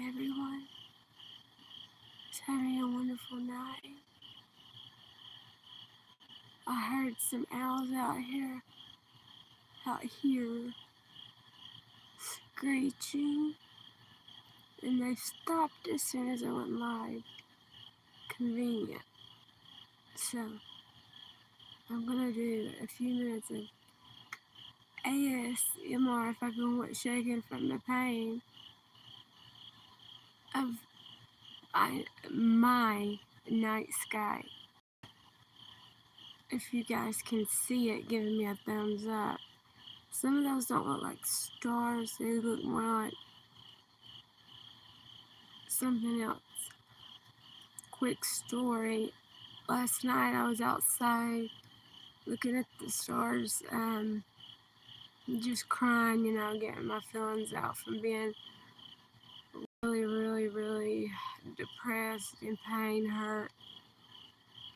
everyone is having a wonderful night. I heard some owls out here, screeching, and they stopped as soon as I went live. Convenient. So, I'm gonna do a few minutes of ASMR if I can quit shaking from the pain of my night sky. If you guys can see it, giving me a thumbs up. Some of those don't look like stars, they look more like something else. Quick story. Last night I was outside looking at the stars, just crying, getting my feelings out from being really depressed, in pain, hurt.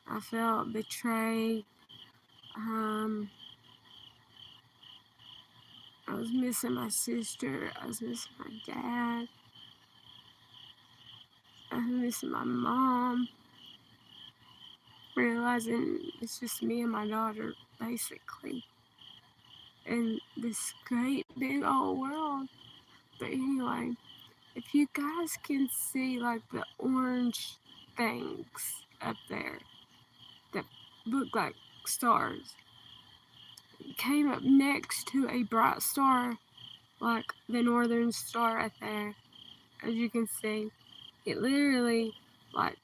I felt betrayed. I was missing my sister. I was missing my dad. I was missing my mom. Realizing it's just me and my daughter, basically, in this great big old world. But anyway, if you guys can see like the orange things up there that look like stars, it came up next to a bright star, like the northern star right there. As you can see, it literally like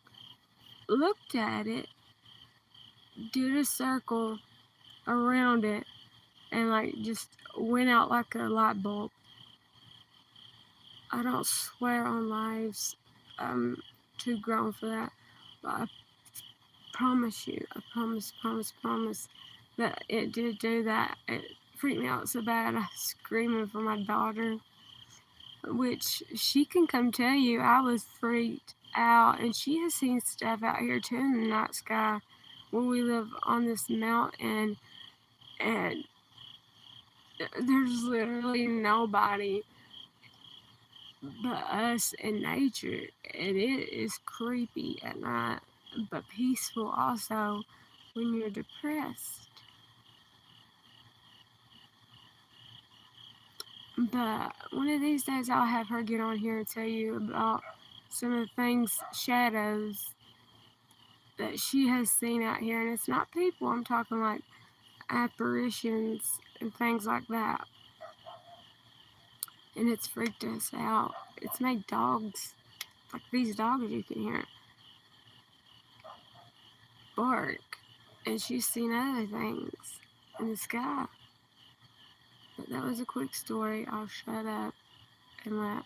looked at it, did a circle around it, and like just went out like a light bulb. I don't swear on lives. I'm too grown for that. But I promise you, I promise that it did do that. It freaked me out so bad. I was screaming for my daughter, which she can come tell you I was freaked out. And she has seen stuff out here too in the night sky where we live on this mountain. And there's literally nobody but us and nature, and it is creepy at night, but peaceful also when you're depressed. But one of these days I'll have her get on here and tell you about some of the things, shadows, that she has seen out here. And it's not people, I'm talking like apparitions and things like that. And it's freaked us out. It's made dogs, like these dogs you can hear, bark. And she's seen other things in the sky. But that was a quick story. I'll shut up and let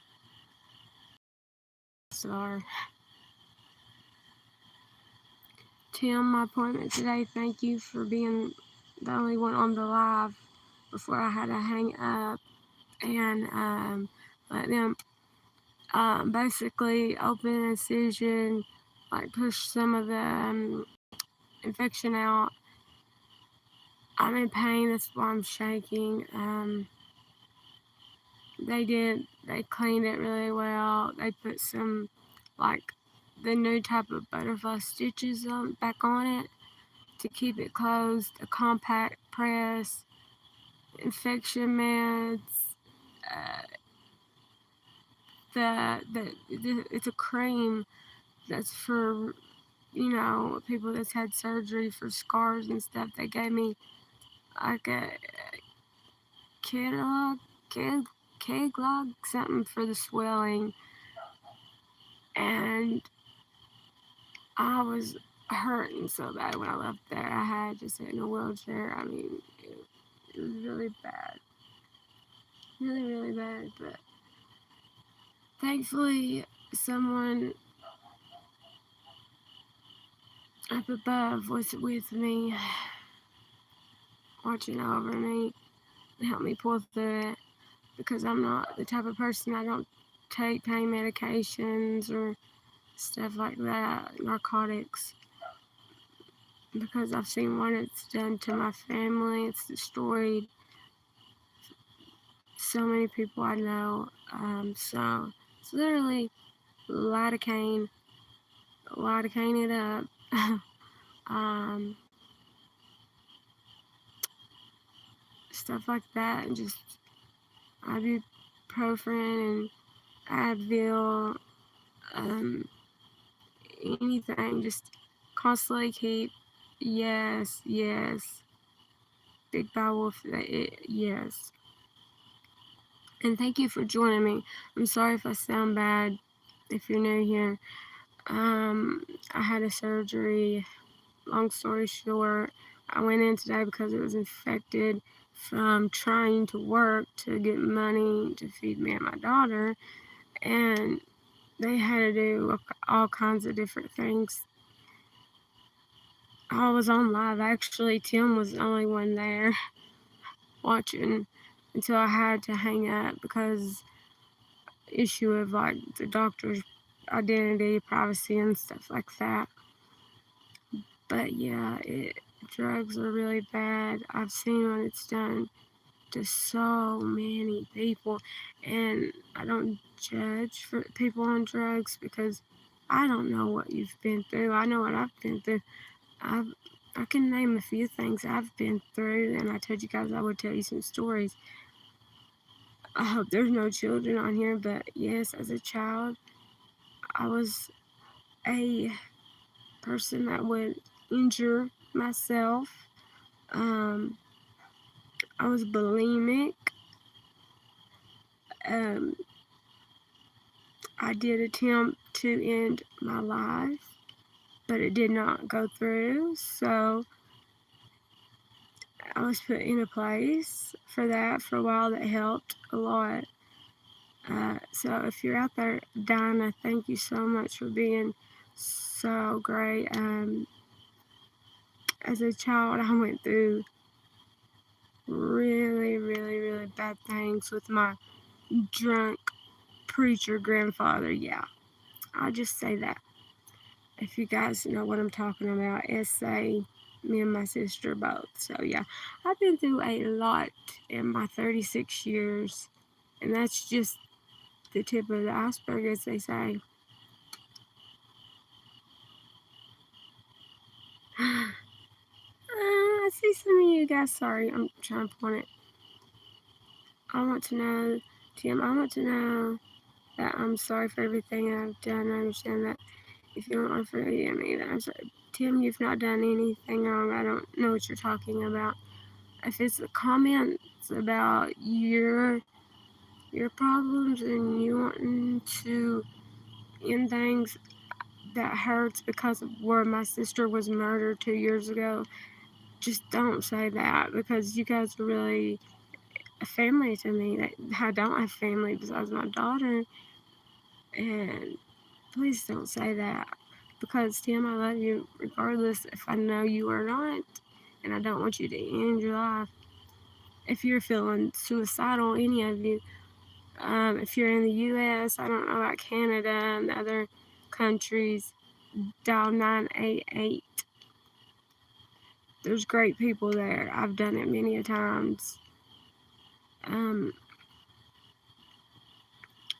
Star. Tim, my appointment today, thank you for being the only one on the live before I had to hang up and let them basically open an incision, like push some of the infection out. I'm in pain, that's why I'm shaking. They cleaned it really well. They put some, like, the new type of butterfly stitches back on it to keep it closed, a compact press, infection meds, it's a cream that's for, people that's had surgery for scars and stuff. They gave me like a Keglog, something for the swelling, and I was hurting so bad when I left there. I had to sit in a wheelchair. I mean, it was really bad. Really bad, but thankfully someone up above was with me, watching over me, and helped me pull through it, because I'm not the type of person, I don't take pain medications or stuff like that, narcotics, because I've seen what it's done to my family. It's destroyed so many people I know. So it's literally lidocaine, lidocaine it up. um, Stuff like that, and just ibuprofen and Advil, um, anything, just constantly keep, yes, yes, Big Bad Wolf, yes. And thank you for joining me. I'm sorry if I sound bad, if you're new here. I had a surgery, long story short. I went in today because it was infected from trying to work to get money to feed me and my daughter, and they had to do all kinds of different things. I was on live, actually. Tim was the only one there watching until I had to hang up because issue of like the doctor's identity, privacy, and stuff like that. But yeah, drugs are really bad. I've seen what it's done to so many people, and I don't judge for people on drugs because I don't know what you've been through. I know what I've been through. I've I can name a few things I've been through, and I told you guys I would tell you some stories. I hope there's no children on here, but yes, as a child, I was a person that would injure myself. Um, I was bulimic. Um, I did attempt to end my life, but it did not go through. So I was put in a place for that for a while that helped a lot. So if you're out there, Dinah, thank you so much for being so great. As a child, I went through really, really, really bad things with my drunk preacher grandfather. Yeah, I'll just say that. If you guys know what I'm talking about, SA, me and my sister both. So yeah, I've been through a lot in my 36 years, and that's just the tip of the iceberg, as they say. I see some of you guys. Sorry, I'm trying to point it. I want to know, Tim, I want to know that I'm sorry for everything I've done. I understand that if you don't want to forgive me, then I'm sorry. Tim, you've not done anything wrong. I don't know what you're talking about. If it's the comments about your problems and you wanting to end things, that hurts because of where my sister was murdered 2 years ago, just don't say that, because you guys are really a family to me. I don't have family besides my daughter, and please don't say that, because Tim, I love you regardless if I know you or not, and I don't want you to end your life. If you're feeling suicidal, any of you, if you're in the U.S., I don't know about Canada and other countries, dial 988. There's great people there. I've done it many a times.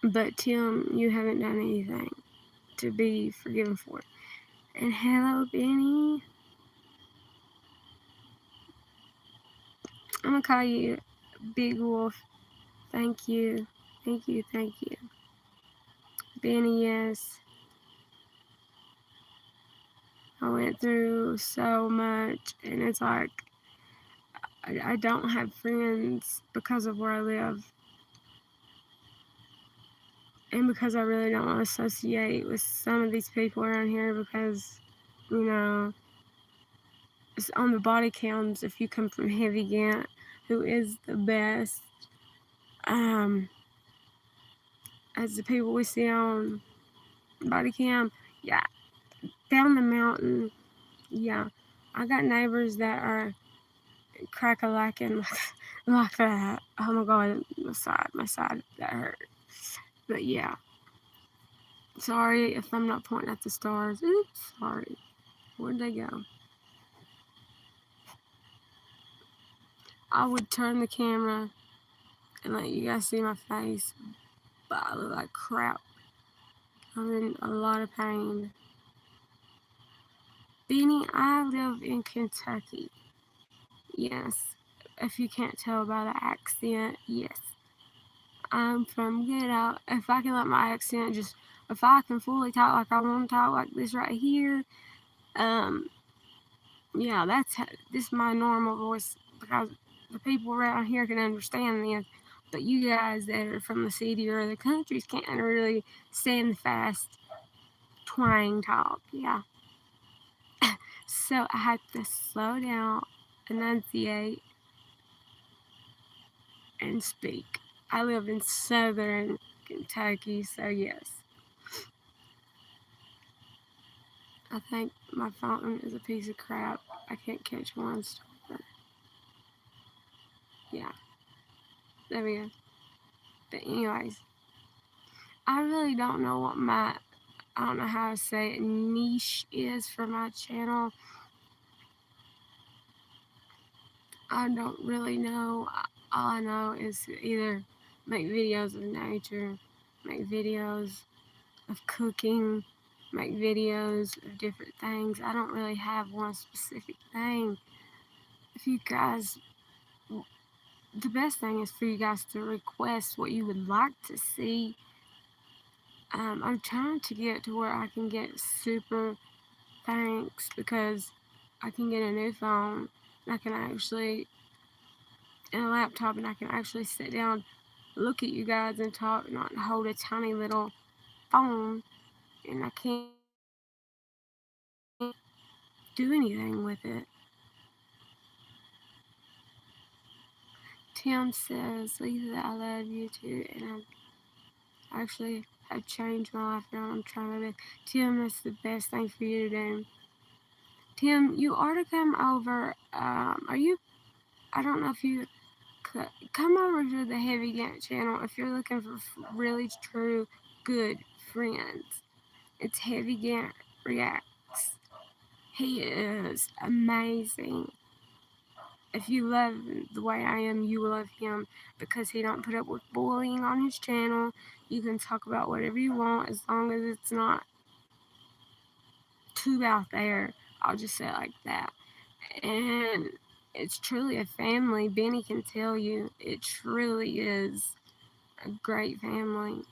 But Tim, you haven't done anything to be forgiven for. And hello, Benny. I'm gonna call you Big Wolf. Thank you. Thank you. Thank you. Benny, yes. I went through so much, and it's like I don't have friends because of where I live, and because I really don't want to associate with some of these people around here, because, you know, it's on the body cams. If you come from Heavy Gant, who is the best, as the people we see on body cam, yeah, down the mountain, yeah, I got neighbors that are crack-a-lacking like that. Oh my god, my side, that hurt. But yeah, sorry if I'm not pointing at the stars. Oops, sorry. Where'd they go? I would turn the camera and let you guys see my face, but I look like crap. I'm in a lot of pain. Benny, I live in Kentucky. Yes. If you can't tell by the accent, yes. I'm from Ghetto. If I can let my accent just, if I can fully talk like I want to talk like this right here, um, yeah, this is my normal voice because the people around here can understand this. But you guys that are from the city or the countries can't really stand the fast twang talk. Yeah. So I had to slow down, enunciate, and speak. I live in southern Kentucky, so yes. I think my phone is a piece of crap. I can't catch one star. Yeah, there we go. But anyways, I really don't know what I don't know how to say it, niche is for my channel. I don't really know. All I know is either make videos of nature, make videos of cooking, make videos of different things. I don't really have one specific thing. If you guys, the best thing is for you guys to request what you would like to see. I'm trying to get to where I can get super thanks because I can get a new phone and I can actually, and a laptop, and I can actually sit down, look at you guys and talk, not hold a tiny little phone, and I can't do anything with it. Tim says, Lisa, I love you too, and I actually have changed my life around. I'm trying to. Tim, that's the best thing for you to do. Tim, you are to come over. Are you? I don't know if you come over to the Heavy Gant channel if you're looking for really true good friends. It's Heavy Gant Reacts. He is amazing. If you love the way I am, you will love him because he don't put up with bullying on his channel. You can talk about whatever you want as long as it's not too out there. I'll just say it like that. And it's truly a family. Benny can tell you it truly is a great family.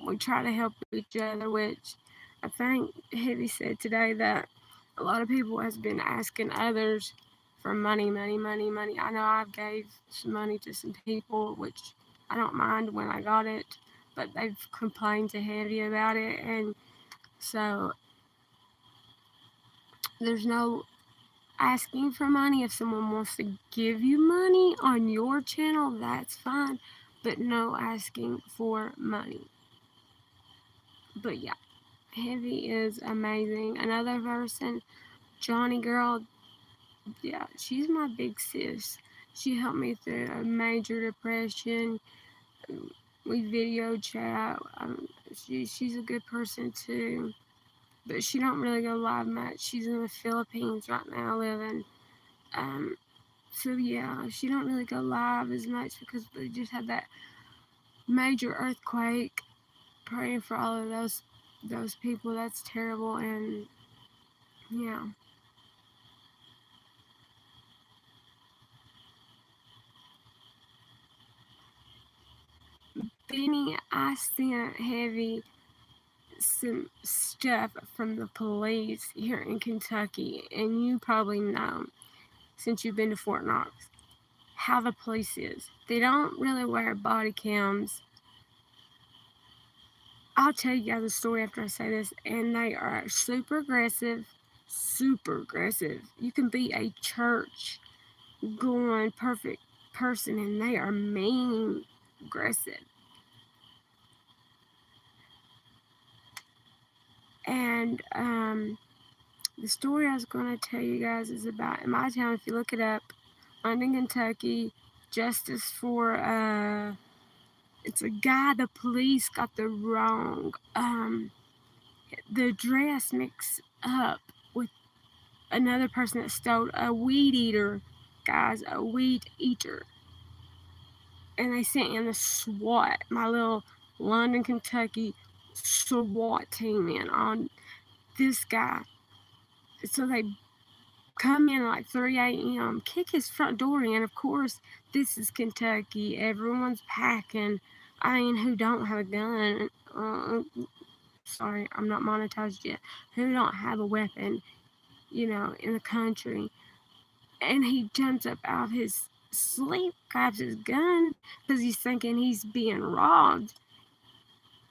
We try to help each other, which I think Heavy said today that a lot of people has been asking others for money. I know I've gave some money to some people, which I don't mind when I got it, but they've complained to Heavy about it, and so there's no asking for money. If someone wants to give you money on your channel, that's fine, but no asking for money. But yeah, Heavy is amazing. Another person, Johnny Girl, yeah, she's my big sis. She helped me through a major depression. We video chat. She's a good person too, but she don't really go live much. She's in the Philippines right now living. So yeah, she don't really go live as much because we just had that major earthquake. Praying for all of those people. That's terrible, and yeah. Benny, I sent Heavy some stuff from the police here in Kentucky, and you probably know, since you've been to Fort Knox, how the police is. They don't really wear body cams. I'll tell you guys a story after I say this, and they are super aggressive, super aggressive. You can be a church going perfect person, and they are mean, aggressive. And the story I was going to tell you guys is about in my town. If you look it up, London, Kentucky, justice for it's a guy the police got the wrong the dress mixed up with another person that stole a weed eater, guys, a weed eater, and they sent in the SWAT. My little London, Kentucky SWAT team in on this guy. So they come in like 3 a.m., kick his front door in. Of course, this is Kentucky. Everyone's packing. I mean, who don't have a gun? Sorry, I'm not monetized yet. Who don't have a weapon, in the country? And he jumps up out of his sleep, grabs his gun, because he's thinking he's being robbed,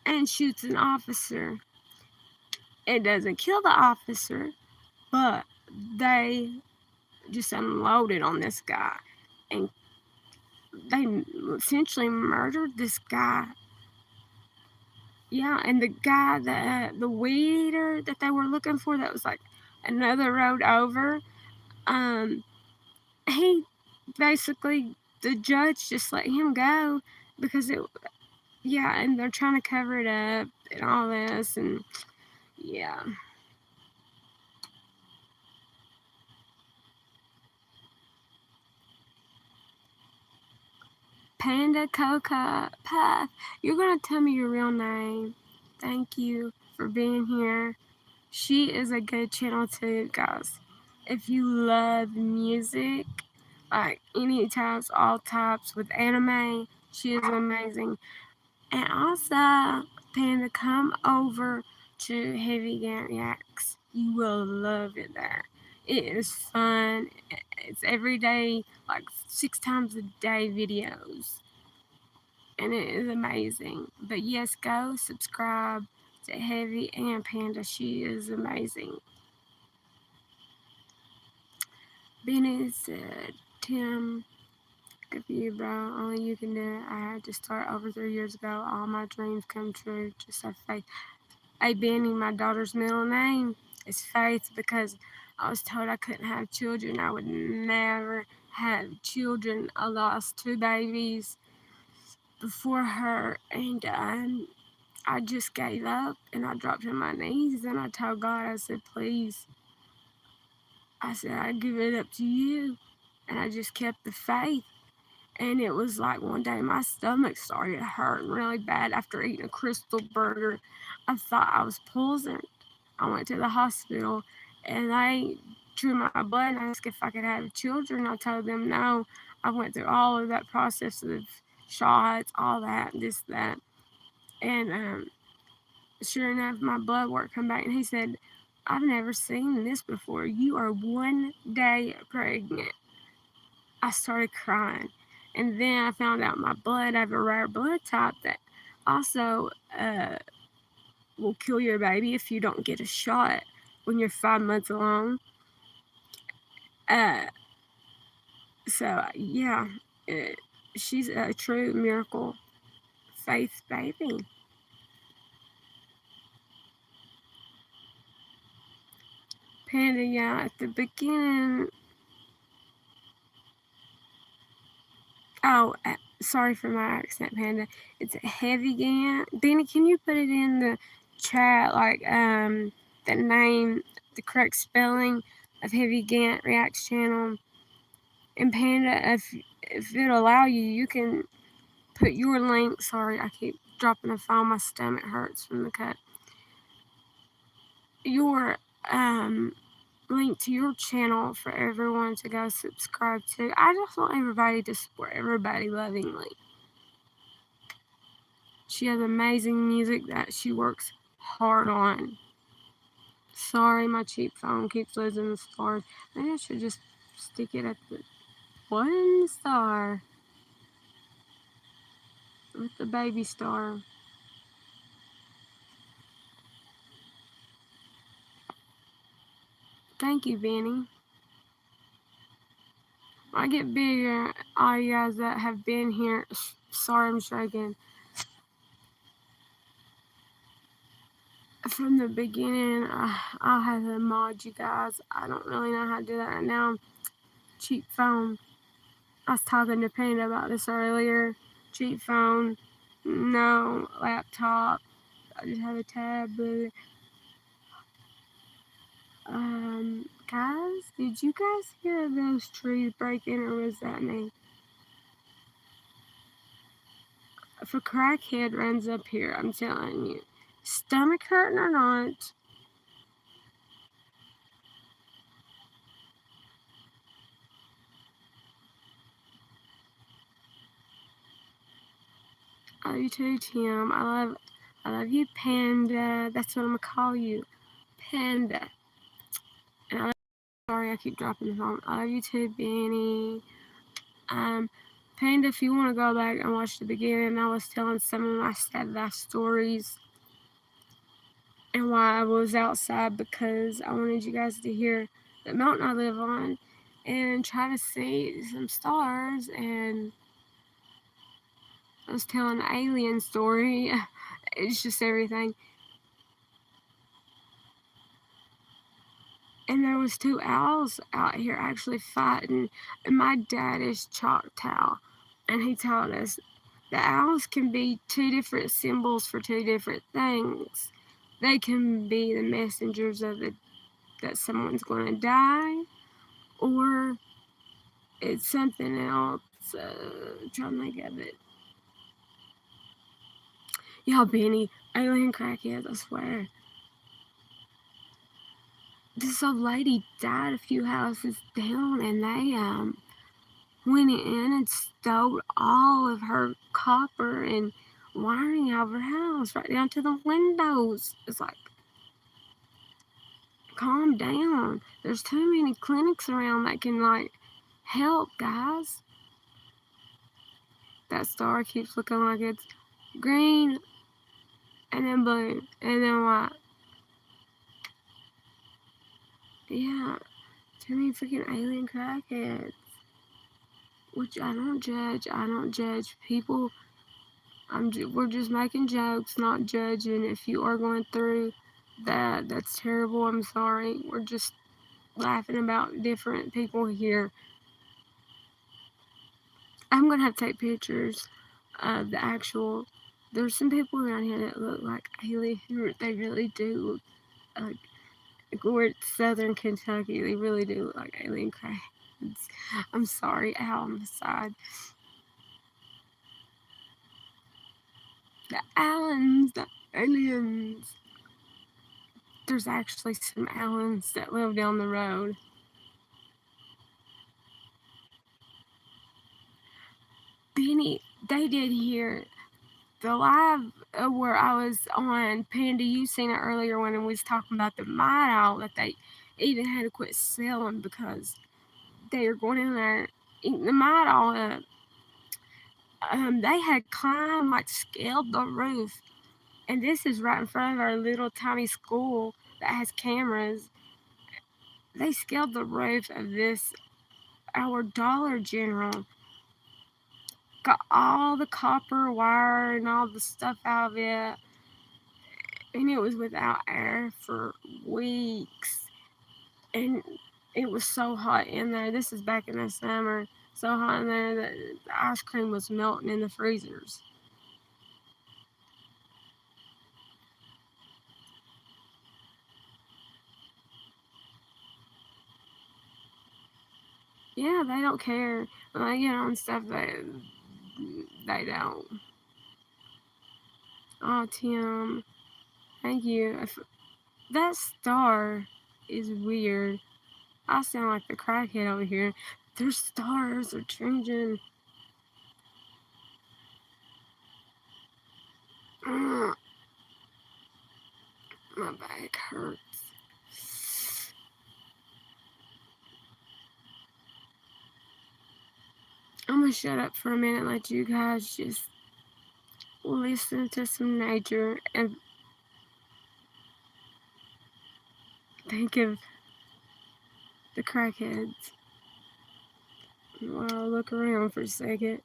and shoots an officer. It doesn't kill the officer, but they just unloaded on this guy, and they essentially murdered this guy. Yeah, and the guy that the weed eater that they were looking for, that was like another road over, he basically, the judge just let him go because and they're trying to cover it up and all this, and yeah. Panda Coca Puff, you're gonna tell me your real name. Thank you for being here. She is a good channel too, guys. If you love music, like any types, all types with anime, she is amazing. And also, Panda, come over to Heavy Gant Reacts. You will love it there. It is fun. It's every day, like 6 times a day videos. And it is amazing. But yes, go subscribe to Heavy and Panda. She is amazing. Benny said, Tim, good for you, bro. Only you can do it. I had to start over 3 years ago. All my dreams come true. Just have faith. Hey, Benny, my daughter's middle name is Faith because I was told I couldn't have children. I would never have children. I lost 2 babies before her, and I just gave up, and I dropped on my knees, and I told God, I said, please. I said, I give it up to you. And I just kept the faith. And it was like one day my stomach started hurting really bad after eating a Crystal burger. I thought I was poisoned. I went to the hospital, and they drew my blood and asked if I could have children. I told them no. I went through all of that process of shots, all that, this, that. And sure enough, my blood work come back, and he said, I've never seen this before. You are 1 day pregnant. I started crying. And then I found out my blood, I have a rare blood type that also will kill your baby if you don't get a shot when you're 5 months along. So, yeah, she's a true miracle faith baby. Panda, yeah, at the beginning. Oh, sorry for my accent, Panda. It's a Heavy Gant. Benny, can you put it in the chat, like, the name, the correct spelling of Heavy Gant Reacts channel? And Panda, if it'll allow you, you can put your link. Sorry, I keep dropping the phone. My stomach hurts from the cut. Your link to your channel for everyone to go subscribe to. I just want everybody to support everybody lovingly. She has amazing music that she works hard on. Sorry, my cheap phone keeps losing the stars. Maybe I should just stick it at the 1 star with the baby star. Thank you, Benny. When I get bigger, all you guys that have been here, sorry I'm shaking. From the beginning, I'll have to mod you guys. I don't really know how to do that right now. Cheap phone. I was talking to Panda about this earlier. Cheap phone, no laptop. I just have a tablet. Guys, did you guys hear those trees breaking, or was that me? If a crackhead runs up here, I'm telling you, Stomach hurting or not? I love you too, Tim. I love you, Panda. That's what I'm gonna call you, Panda. And sorry, I keep dropping the phone. I love you too, Benny. Panda, if you want to go back and watch the beginning, I was telling some of my sad life stories and why I was outside because I wanted you guys to hear the mountain I live on and try to see some stars. And I was telling an alien story. It's just everything. And there was two owls out here actually fighting. And my dad is Choctaw, and he taught us the owls can be two different symbols for two different things. They can be the messengers of that someone's going to die, or it's something else. I'm trying to think of it. Y'all, Benny, alien crackheads, I swear. This old lady died a few houses down, and they went in and stole all of her copper and wiring out of her house, right down to the windows. It's like, calm down. There's too many clinics around that can like help, guys. That star keeps looking like it's green and then blue and then white. Yeah, too many freaking alien crackheads. Which I don't judge. I don't judge people. We're just making jokes, not judging. If you are going through that, that's terrible. I'm sorry. We're just laughing about different people here. I'm gonna have to take pictures of the actual. There's some people around here that look like aliens. They really do look like. We're Southern Kentucky. They really do look like alien crackheads. I'm sorry, ow on the side. The Allens, the aliens. There's actually some Allens that live down the road. Benny, they did hear the live where I was on Panda. You seen it earlier when we was talking about the Might Owl that they even had to quit selling because they were going in there eating the Might Owl up. They had climbed, like scaled the roof, and this is right in front of our little tiny school that has cameras. They scaled the roof of our Dollar General, got all the copper wire and all the stuff out of it, and it was without air for weeks. And it was so hot in there. This is back in the summer. So hot in there that the ice cream was melting in the freezers. Yeah, they don't care. When they get on stuff, they don't. Oh, Tim, thank you. That star is weird. I sound like the crackhead over here. Their stars are changing. My back hurts. I'm gonna shut up for a minute and let you guys just listen to some nature and think of the crackheads. While I look around for a second.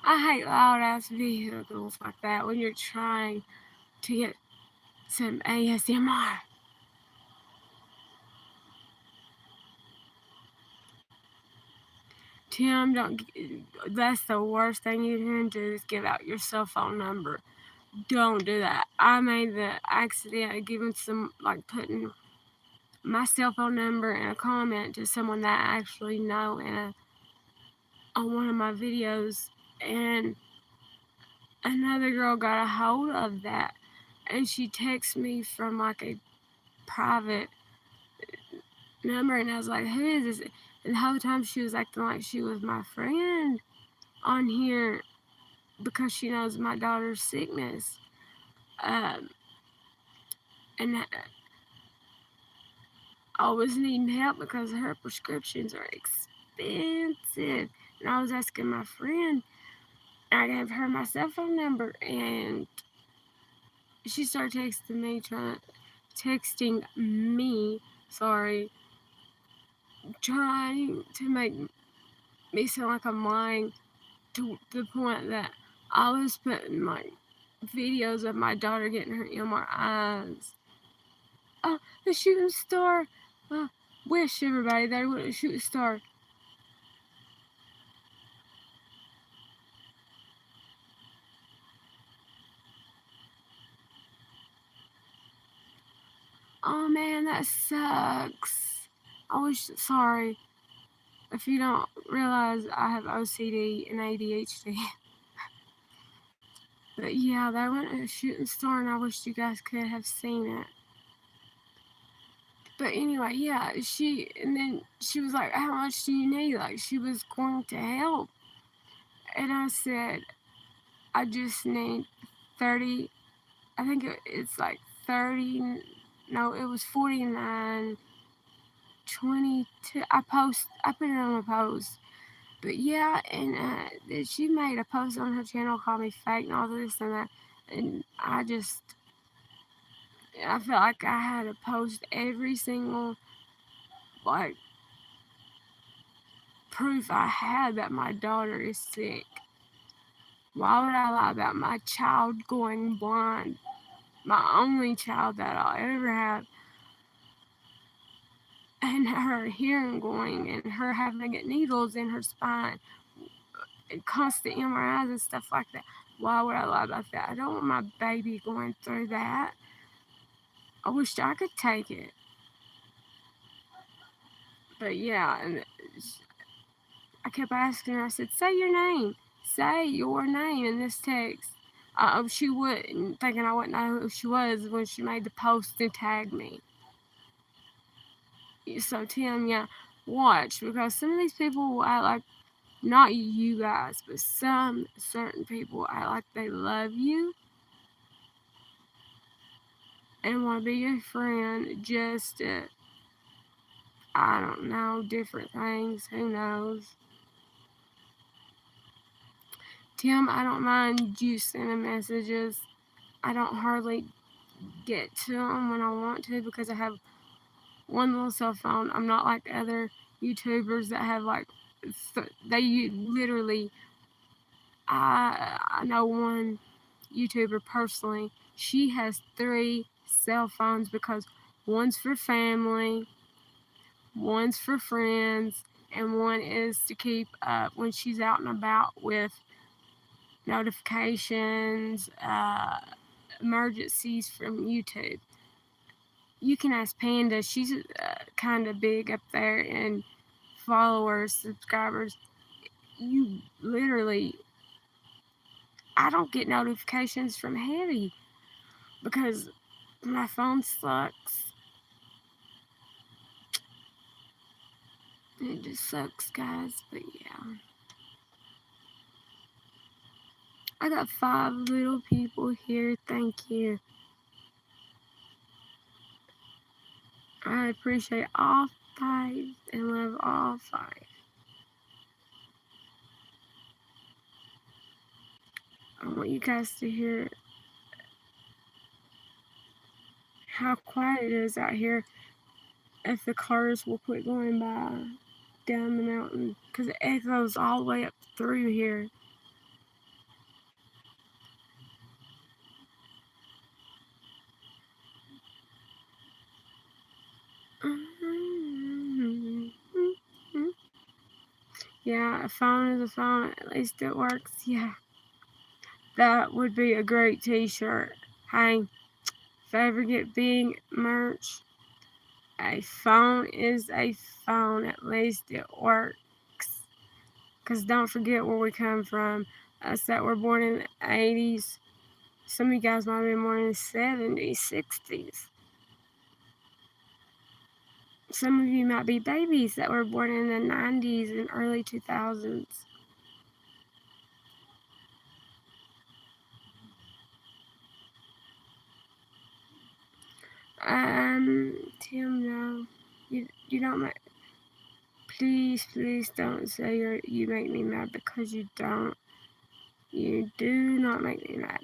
I hate loud ass vehicles like that when you're trying to get some ASMR. Tim, don't. That's the worst thing you can do is give out your cell phone number. Don't do that. I made the accident of giving putting my cell phone number in a comment to someone that I actually know on one of my videos, and another girl got a hold of that, and she texted me from like a private number, and I was like, who is this? And the whole time she was acting like she was my friend on here because she knows my daughter's sickness. And I was needing help because her prescriptions are expensive. And I was asking my friend, and I gave her my cell phone number, and she started texting me, trying to make me sound like I'm lying, to the point that I was putting like videos of my daughter getting her MRIs. Oh, the shooting star. Wish everybody there would a shooting star. Oh man, that sucks. Sorry. If you don't realize, I have OCD and ADHD. But yeah, they went to a shooting star, and I wish you guys could have seen it. But anyway, yeah, and then she was like, how much do you need? Like, she was going to help. And I said, I just need 30, I think it's like 30, no, it was 49, 22. I put it on a post. But yeah, and she made a post on her channel, called me fake and all this and that. And I felt like I had to post every single, like, proof I had that my daughter is sick. Why would I lie about my child going blind? My only child that I'll ever have. And her hearing going, and her having to get needles in her spine, and constant MRIs and stuff like that. Why would I lie about that? I don't want my baby going through that. I wish I could take it. But yeah, and I kept asking her, I said, say your name. Say your name in this text. She wouldn't, thinking I wouldn't know who she was when she made the post and tagged me. So Tim, yeah, watch, because some of these people will act like, not you guys, but some certain people act like they love you and want to be your friend just to, I don't know, different things. Who knows? Tim, I don't mind you sending messages. I don't hardly get to them when I want to because I have one little cell phone. I'm not like other YouTubers that have like, they literally, I know one YouTuber personally. She has 3 cell phones because one's for family, one's for friends, and one is to keep up when she's out and about with notifications, emergencies from YouTube. You can ask Panda. She's kind of big up there in followers, subscribers. You literally, I don't get notifications from Heavy because my phone sucks. It just sucks, guys. But yeah, I got 5 little people here. Thank you. I appreciate all 5 and love all 5. I want you guys to hear how quiet it is out here if the cars will quit going by down the mountain, because it echoes all the way up through here. Yeah, a phone is a phone. At least it works. Yeah, that would be a great t-shirt. Hey, if I ever get big merch, a phone is a phone. At least it works. Because don't forget where we come from. Us that were born in the 80s. Some of you guys might have been born in the 70s, 60s. Some of you might be babies that were born in the 90s and early 2000s. Tim, no. You don't make, please don't say you make me mad, because you don't. You do not make me mad.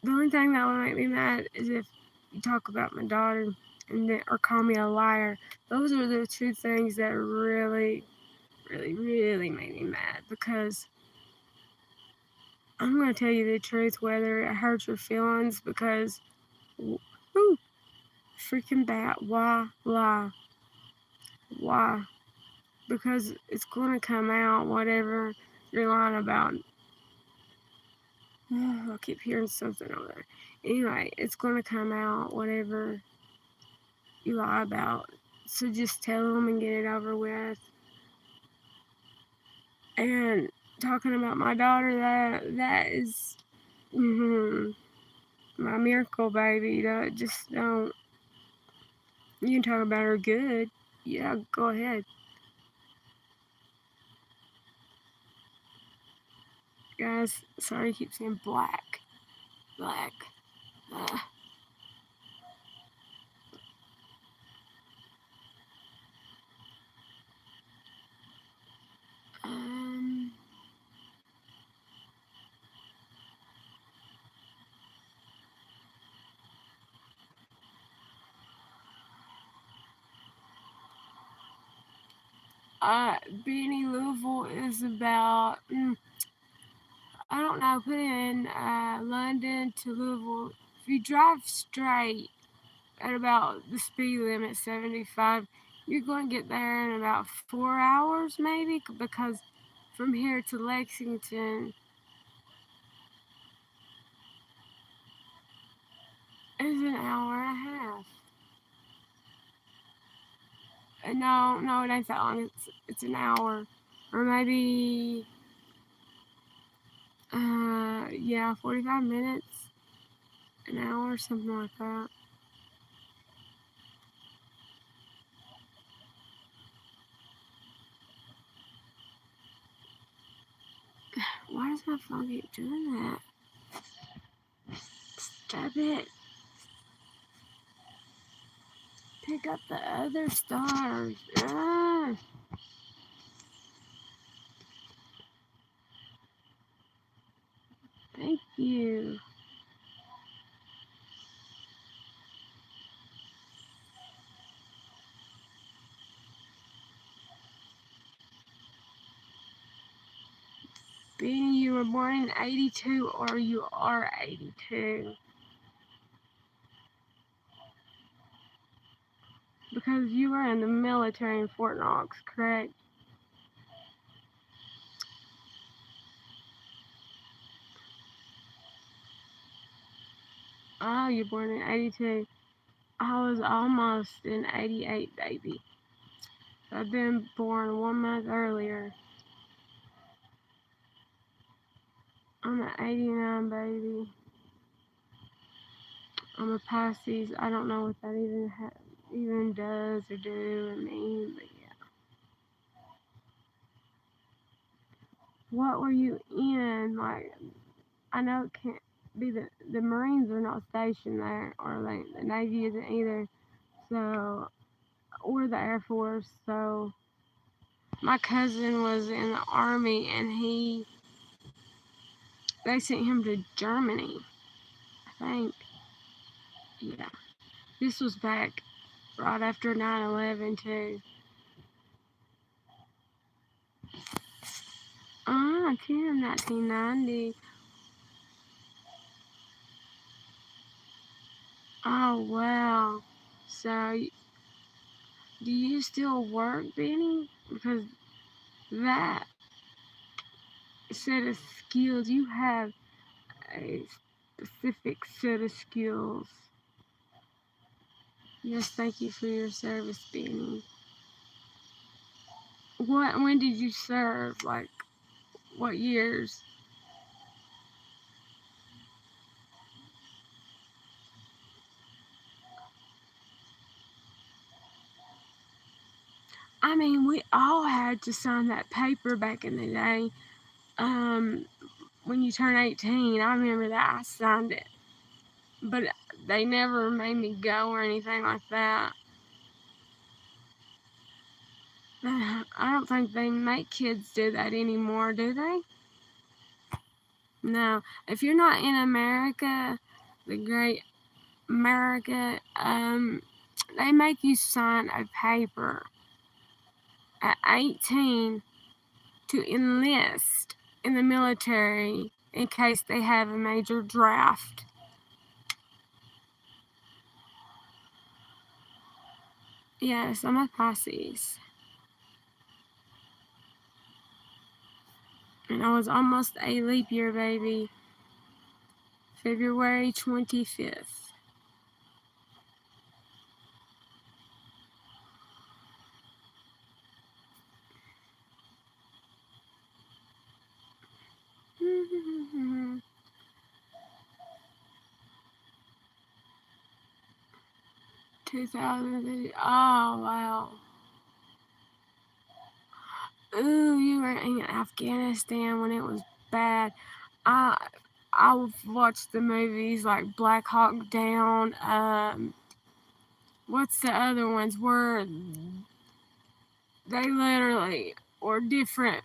The only thing that would make me mad is if you talk about my daughter and then, or call me a liar. Those are the two things that really make me mad, because I'm going to tell you the truth, whether it hurts your feelings, because, whoo, freaking bat, why lie? Why? Because it's going to come out, whatever you're lying about. I keep hearing something over there. Anyway, it's going to come out, whatever you lie about. So just tell them and get it over with. And talking about my daughter, that is my miracle baby. Just don't. You can talk about her good. Yeah, go ahead. Guys, sorry I keep saying black. Black. Um, Beanie Louisville is about, I don't know, put in London to Louisville. If you drive straight at about the speed limit, 75, you're going to get there in about 4 hours, maybe, because from here to Lexington is an hour and a half. No, it ain't that long. It's an hour, or maybe, yeah, 45 minutes, an hour, something like that. Why does my phone keep doing that? Stop it. Pick up the other stars. Ah. Thank you. Being you were born in 82, or you are 82. Because you were in the military in Fort Knox, correct? Oh, you're born in 82. I was almost in 88, baby. I've been born 1 month earlier. I'm an 89, baby. I'm a Pisces. I don't know what that even does or do or mean, but yeah. What were you in? Like, I know it can't be the Marines are not stationed there, or like the Navy isn't either. So, or the Air Force. So, my cousin was in the Army, and they sent him to Germany, I think. Yeah. This was back right after 9/11 too. Tim, 1990. Oh, wow. So, do you still work, Benny? Because that set of skills, you have a specific set of skills. Yes, thank you for your service, Benny. When did you serve? Like, what years? I mean, we all had to sign that paper back in the day. When you turn 18, I remember that I signed it, but they never made me go or anything like that. I don't think they make kids do that anymore, do they? No. If you're not in America, the great America, they make you sign a paper at 18 to enlist in the military in case they have a major draft. Yes, I'm a Pisces. And I was almost a leap year baby. February 25th. Mm-hmm. 2000. Oh, wow. Ooh, you were in Afghanistan when it was bad. I I've watched the movies like Black Hawk Down. What's the other ones? Where they literally were different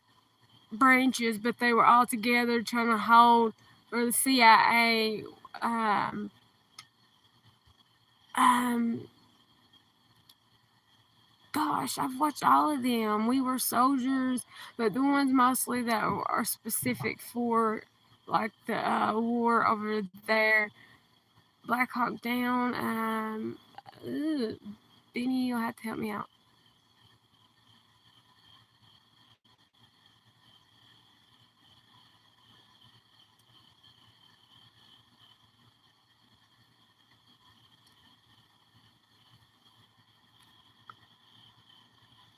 branches, but they were all together trying to hold for the CIA. Um, um, Gosh, I've watched all of them. We Were Soldiers, but the ones mostly that are specific for like the war over there, Black Hawk Down. Benny, you'll have to help me out.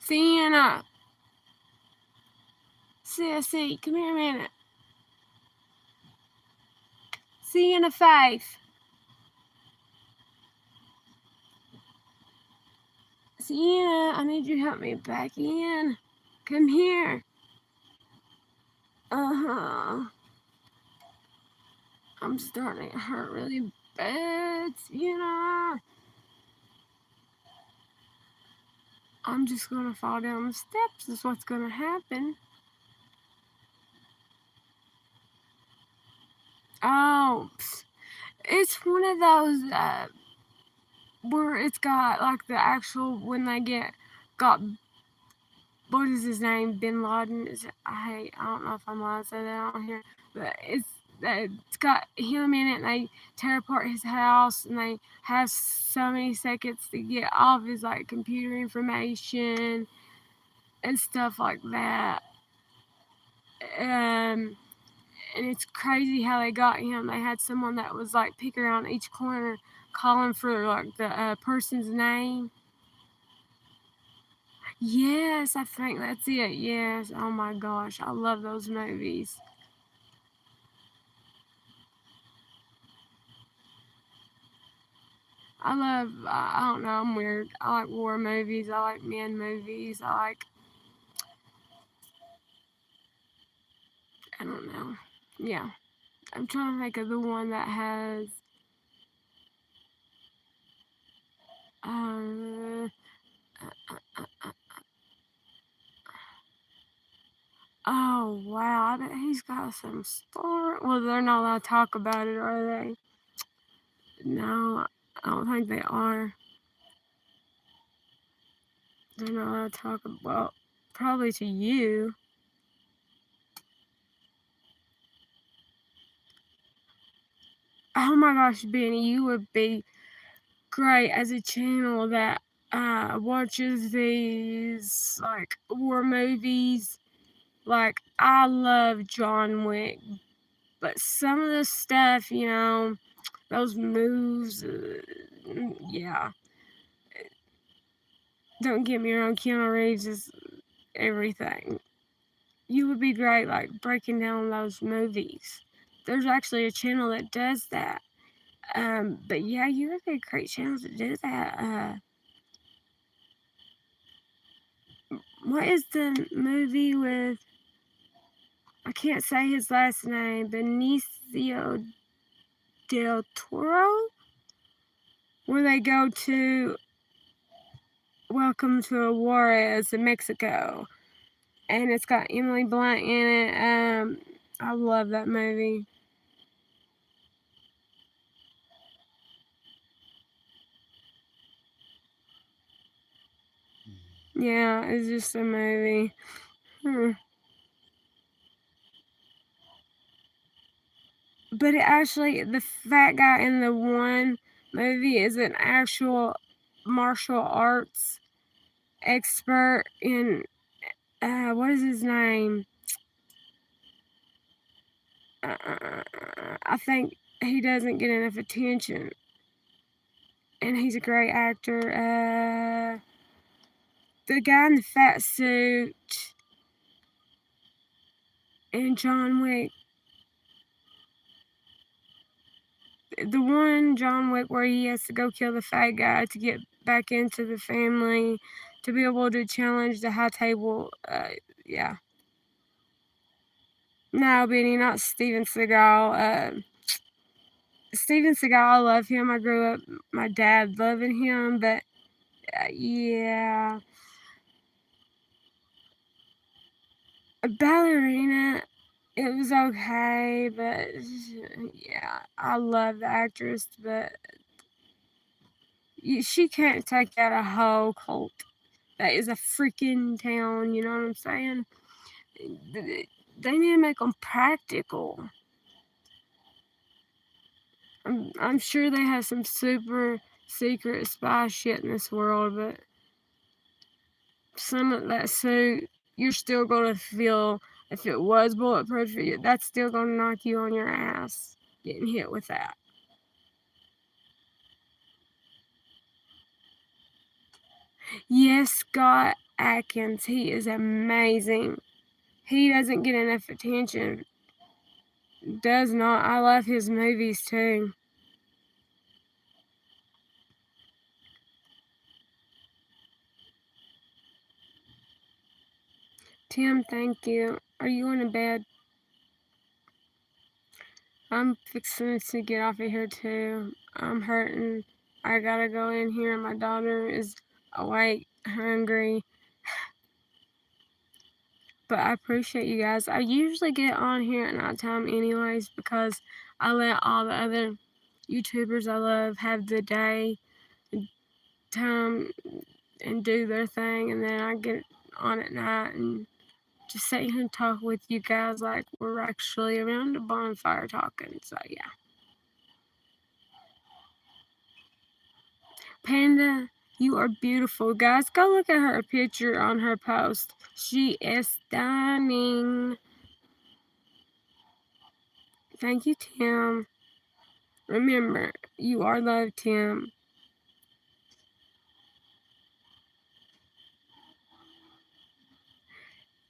Sienna, Sissy, come here a minute. Sienna Faith. Sienna, I need you to help me back in. Come here. Uh-huh. I'm starting to hurt really bad, Sienna. I'm just gonna fall down the steps is what's gonna happen. Oh, it's one of those where it's got like the actual when they got what is his name? Bin Laden. I don't know if I'm allowed to say that on here, but it's got him in it. And they tear apart his house, and they have so many seconds to get all of his like computer information and stuff like that. And it's crazy how they got him. They had someone that was like peeking around each corner, calling for like the person's name. Yes, I think that's it. Yes. Oh my gosh, I love those movies. I don't know, I'm weird. I like war movies. I like men movies. I don't know. Yeah. I'm trying to think of the one that has, uh, oh wow, I bet he's got some story. Well, they're not allowed to talk about it, are they? No, I don't think they are. They're not allowed to talk about, well, probably to you. Oh my gosh, Benny, you would be great as a channel that watches these like war movies. Like, I love John Wick, but some of the stuff, you know, those moves, yeah. Don't get me wrong, Keanu Reeves is everything. You would be great, like, breaking down those movies. There's actually a channel that does that. But yeah, you would be a great channel to do that. What is the movie with, I can't say his last name, Benicio del Toro? Where they go to Welcome to Juarez in Mexico. And it's got Emily Blunt in it. I love that movie. Yeah, it's just a movie. But it actually, the fat guy in the one movie is an actual martial arts expert in, what is his name? I think he doesn't get enough attention. And he's a great actor. The guy in the fat suit in John Wick. The one John Wick where he has to go kill the fat guy to get back into the family, to be able to challenge the high table. Yeah. No, Benny, not Steven Seagal. Steven Seagal, I love him. I grew up, my dad loving him, but yeah. Ballerina, it was okay, but yeah, I love the actress, but she can't take out a whole cult. That is a freaking town, you know what I'm saying? They need to make them practical. I'm sure they have some super secret spy shit in this world, but some of that suit, you're still gonna feel, if it was bulletproof, that's still gonna knock you on your ass getting hit with that. Yes, Scott Adkins, he is amazing. He doesn't get enough attention. Does not. I love his movies too. Tim, thank you. Are you going to bed? I'm fixing to get off of here too. I'm hurting. I gotta go in here. My daughter is awake, hungry. But I appreciate you guys. I usually get on here at night time anyways because I let all the other YouTubers I love have the day time and do their thing, and then I get on at night and just sit here and talk with you guys like we're actually around a bonfire talking. So yeah. Panda, you are beautiful. Guys, go look at her picture on her post. She is stunning. Thank you, Tim. Remember, you are loved, Tim.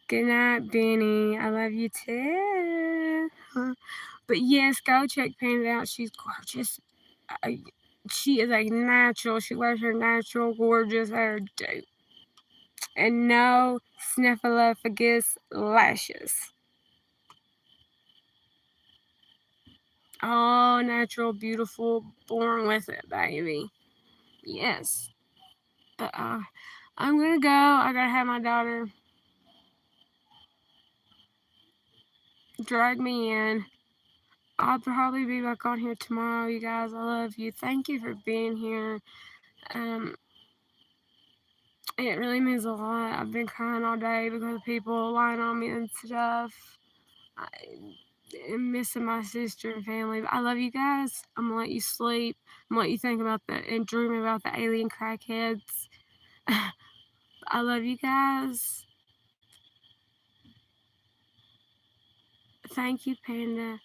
Good night, Benny. I love you too. But yes, go check Panda out. She's gorgeous. She is a natural. She wears her natural gorgeous hair, dude. And no snuffleupagus lashes. All natural, beautiful, born with it, baby. Yes. But I'm gonna go. I gotta have my daughter drag me in. I'll probably be back on here tomorrow, you guys. I love you. Thank you for being here. It really means a lot. I've been crying all day because of people lying on me and stuff. and missing my sister and family. But I love you guys. I'm gonna let you sleep. I'm gonna let you think about and dream about the alien crackheads. I love you guys. Thank you, Panda.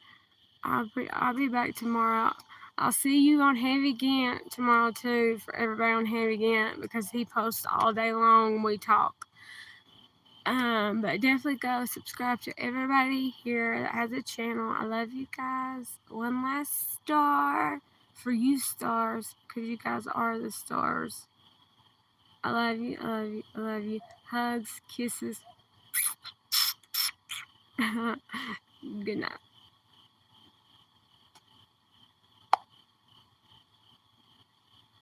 I'll be back tomorrow. I'll see you on Heavy Gant tomorrow too, for everybody on Heavy Gant, because he posts all day long when we talk. But definitely go subscribe to everybody here that has a channel. I love you guys. One last star for you stars, because you guys are the stars. I love you, I love you, I love you. Hugs, kisses. Good night.